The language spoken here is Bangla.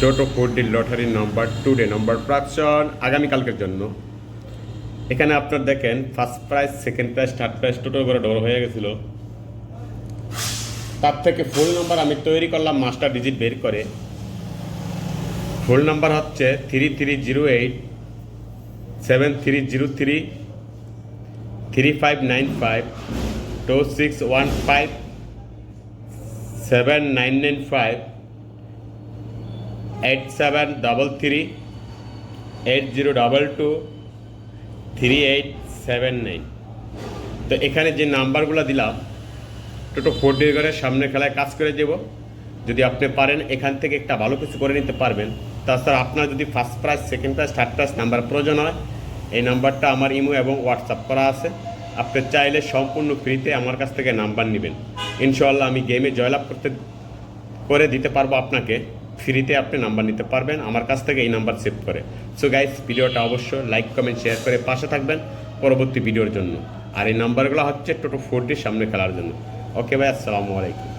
টোটো 4D লটারির নম্বর টুডে নম্বর প্রাকশন আগামীকালকের জন্য। এখানে আপনার দেখেন first prize, second prize, third prize total করে ডর হয়ে গেছিলো। তার থেকে ফুল নাম্বার আমি তৈরি করলাম মাস্টার ডিজিট বের করে। ফুল নাম্বার হচ্ছে 3308 7303 3595 2615 7995 8733 8022 3879। তো এখানে যে নাম্বারগুলো দিলাম টোটো 4D করে সামনে খেলায় কাজ করে দেব। যদি আপনি পারেন এখান থেকে একটা ভালো কিছু করে নিতে পারবেন। তাছাড়া আপনার যদি first prize, second prize, third prize number প্রয়োজন হয়, এই নাম্বারটা আমার ইমো এবং হোয়াটসঅ্যাপ করা আছে। আপনি চাইলে সম্পূর্ণ ফ্রিতে আমার কাছ থেকে নাম্বার নেবেন। ইনশাআল্লাহ আমি গেমে জয়লাভ করে দিতে পারবো আপনাকে। ফ্রিতে আপনি নাম্বার নিতে পারবেন আমার কাছ থেকে এই নাম্বার সেভ করে। সো গাইস, ভিডিওটা অবশ্যই লাইক, কমেন্ট, শেয়ার করে পাশে থাকবেন পরবর্তী ভিডিওর জন্য। আর এই নাম্বারগুলো হচ্ছে টোটো 4D সামনে খেলার জন্য। ওকে ভাই, আসসালামু আলাইকুম।